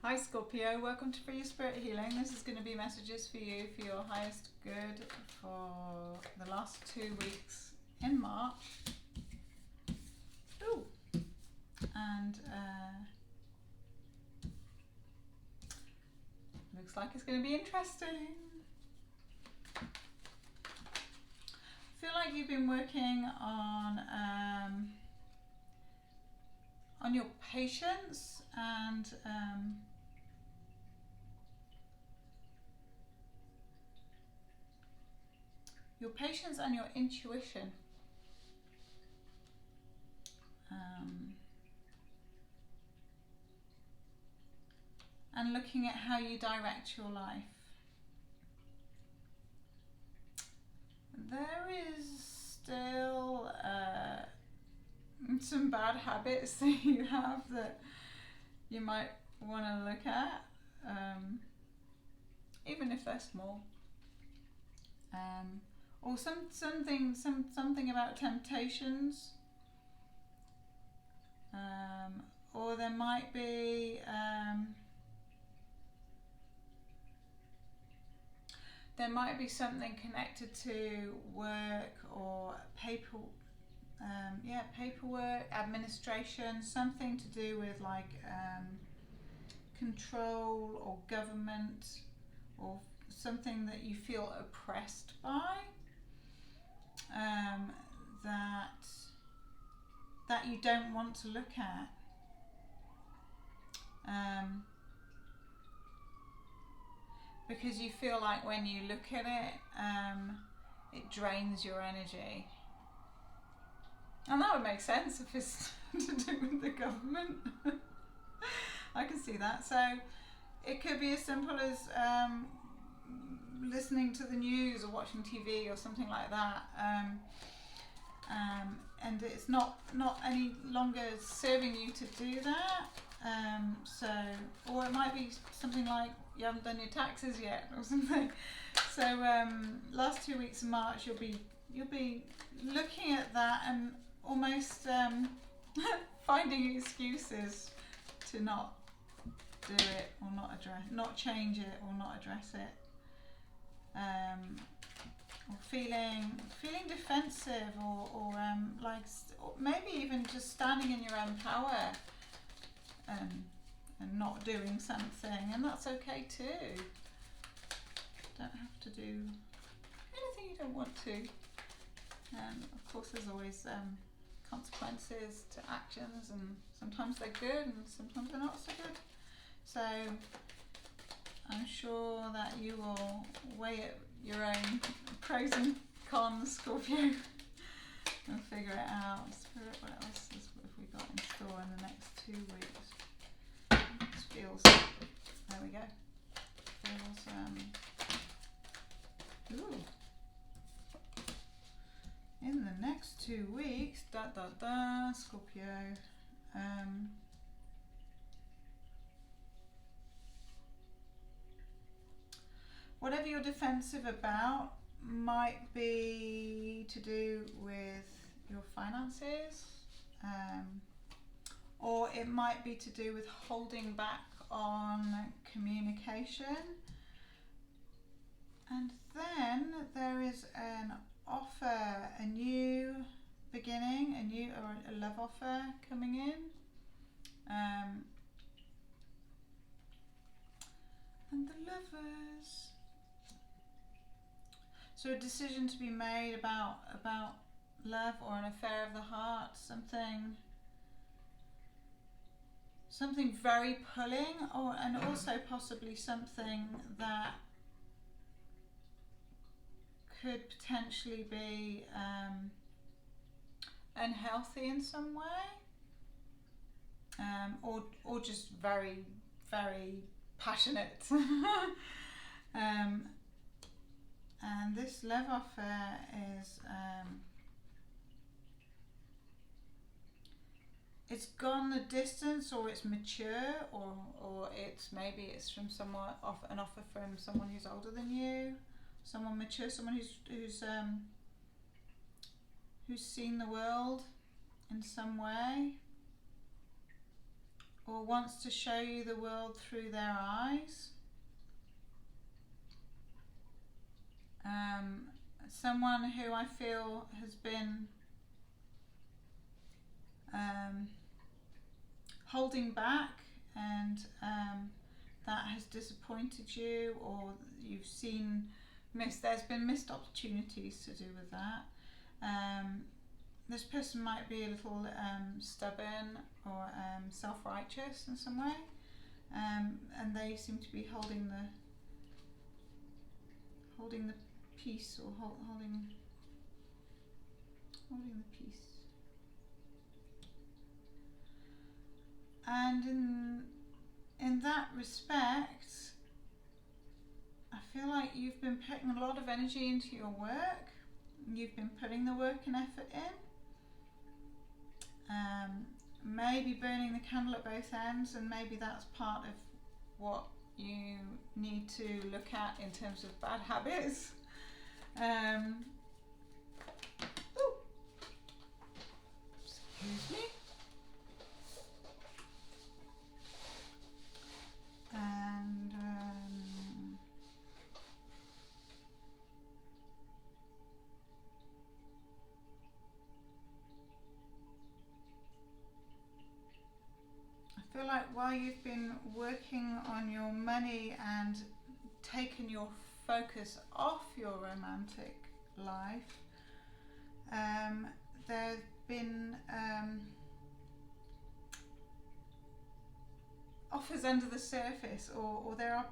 Hi Scorpio, welcome to Free Your Spirit Healing. This is going to be messages for you for your highest good for the last 2 weeks in March. Ooh. And looks like it's going to be interesting. I feel like you've been working on your patience and your intuition. And looking at how you direct your life. There is still some bad habits that you have that you might want to look at, even if they're small. Or something about temptations. Or there might be something connected to work or paperwork, administration, something to do with like control or government, or something that you feel oppressed by, that you don't want to look at. Because you feel like when you look at it, it drains your energy. And that would make sense if it's to do with the government. I can see that. So it could be as simple as listening to the news or watching TV or something like that. And it's not any longer serving you to do that. Or it might be something like you haven't done your taxes yet or something. So last 2 weeks of March you'll be looking at that and almost finding excuses to not do it or not change it or not address it. Or feeling defensive or maybe even just standing in your own power and not doing something, and that's okay too. Don't have to do anything you don't want to. Of course there's always consequences to actions, and sometimes they're good and sometimes they're not so good. So I'm sure that you will weigh it your own pros and cons, Scorpio, and figure it out. Spirit, what else have we got in store in the next 2 weeks? This feels, there we go. Feels, in the next 2 weeks, Scorpio. Whatever you're defensive about might be to do with your finances, or it might be to do with holding back on communication. And then there is an offer, a new beginning, a love offer coming in. And the Lovers. So a decision to be made about love or an affair of the heart, something very pulling, and also possibly something that could potentially be unhealthy in some way, or just very, very passionate. And this love offer is it's gone the distance, or it's mature, or maybe it's from an offer from someone who's older than you, someone mature, someone who's seen the world in some way. or wants to show you the world through their eyes. Someone who I feel has been holding back, and that has disappointed you, or you've seen there's been missed opportunities to do with that. This person might be a little stubborn or self-righteous in some way, and they seem to be holding the peace, or holding the peace. And in that respect, I feel like you've been putting a lot of energy into your work. You've been putting the work and effort in. Maybe burning the candle at both ends, and maybe that's part of what you need to look at in terms of bad habits. Excuse me. And I feel like while you've been working on your money and taken your focus off your romantic life, there's been offers under the surface, or there are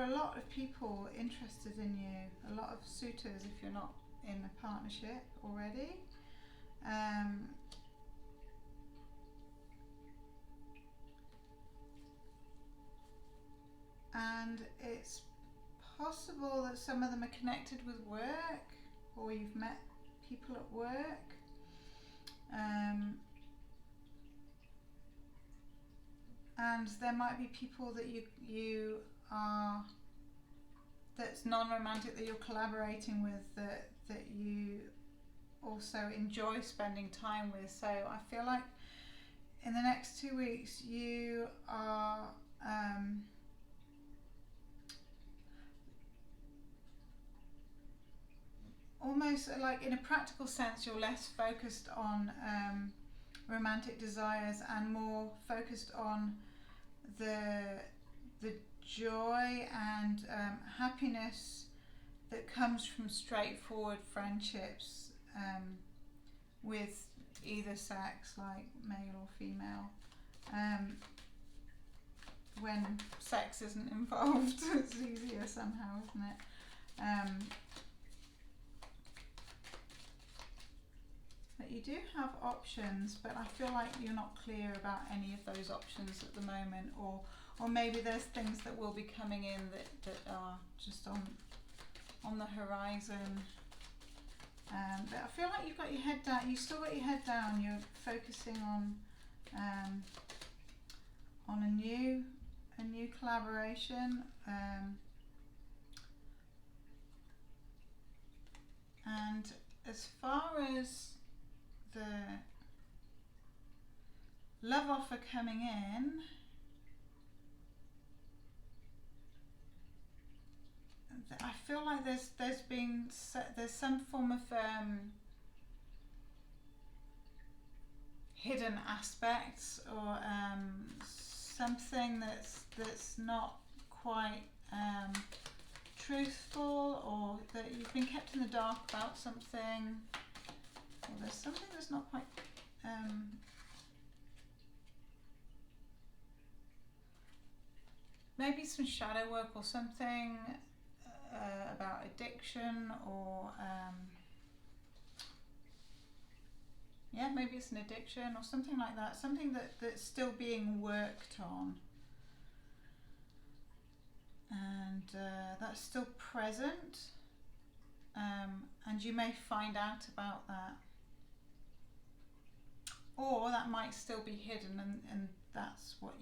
a lot of people interested in you, a lot of suitors if you're not in a partnership already. And it's possible that some of them are connected with work, or you've met people at work. And there might be people that you are, that's non-romantic, that you're collaborating with, that you also enjoy spending time with. So I feel like in the next 2 weeks you are almost like, in a practical sense, you're less focused on romantic desires and more focused on the joy and happiness that comes from straightforward friendships with either sex, like male or female. When sex isn't involved, it's easier somehow, isn't it? But you do have options, but I feel like you're not clear about any of those options at the moment, or maybe there's things that will be coming in that are just on the horizon. But I feel like you've got your head down. You've still got your head down. You're focusing on a new collaboration, and as far as the love offer coming in, I feel like there's some form of hidden aspects, or something that's not quite truthful, or that you've been kept in the dark about something. Or there's something that's not quite maybe some shadow work, or something about addiction, or maybe it's an addiction or something like that, something that's still being worked on, and that's still present, and you may find out about that. Or that might still be hidden, and that's what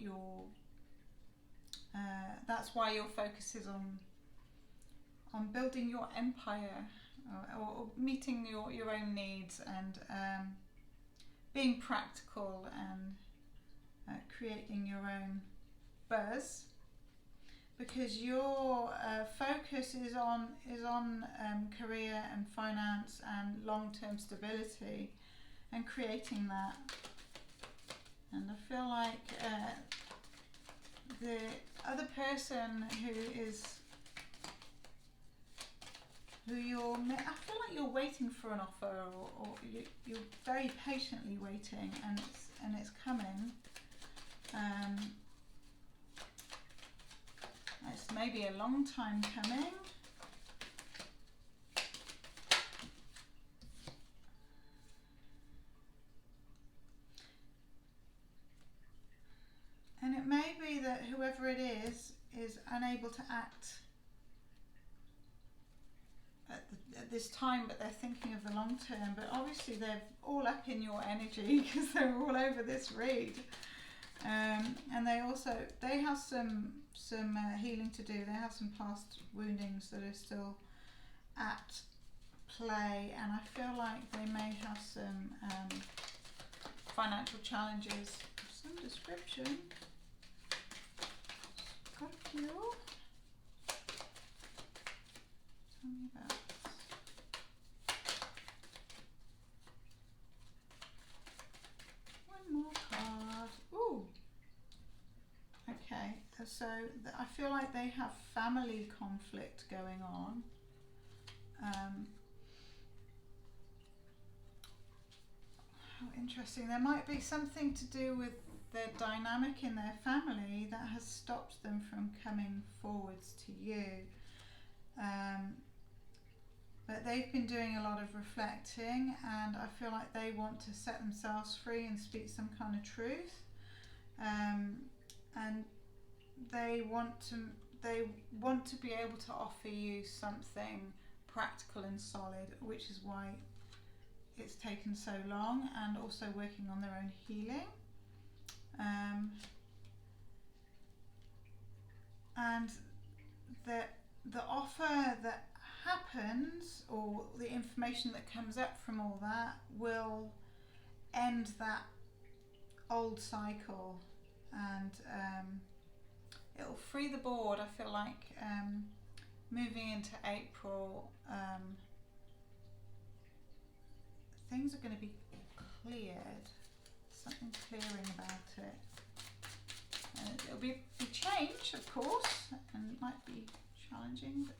that's why your focus is on building your empire, or meeting your own needs, and being practical, creating your own buzz, because your focus is on career and finance and long-term stability and creating that. And I feel like the other person I feel like you're waiting for an offer, or you're very patiently waiting, and it's coming. It's maybe a long time coming. And it may be that whoever it is unable to act at this time, but they're thinking of the long term. But obviously they're all up in your energy because they're all over this read. And they have some healing to do. They have some past woundings that are still at play, and I feel like they may have some financial challenges of some description. Scorpio, tell me about this. One more card. Ooh. Okay, so I feel like they have family conflict going on. How interesting. There might be something to do with the dynamic in their family that has stopped them from coming forwards to you. But they've been doing a lot of reflecting, and I feel like they want to set themselves free and speak some kind of truth. And they want to be able to offer you something practical and solid, which is why it's taken so long, and also working on their own healing. And the offer that happens, or the information that comes up from all that, will end that old cycle, and it'll free the board. I feel like moving into April, things are going to be cleared, something clearing about it. It'll be change, of course, and it might be challenging, but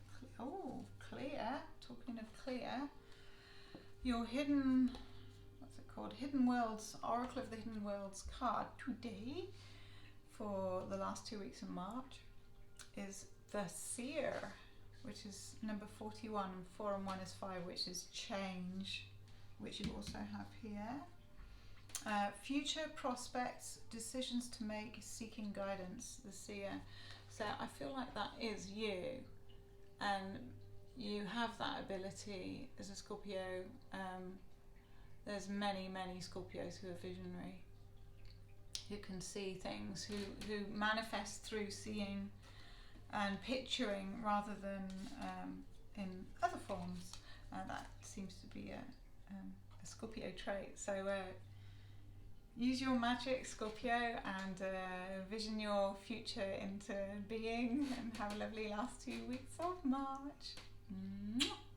clear. Talking of clear, your hidden, what's it called? Hidden Worlds, Oracle of the Hidden Worlds card today for the last 2 weeks in March is the Seer, which is number 41, and 4 and 1 is 5, which is change, which you also have here. Future prospects, decisions to make, seeking guidance, the Seer. So I feel like that is you, and you have that ability as a Scorpio. There's many Scorpios who are visionary, who can see things, who manifest through seeing and picturing rather than in other forms. That seems to be a Scorpio trait. So use your magic, Scorpio, and vision your future into being, and have a lovely last 2 weeks of March. Mwah.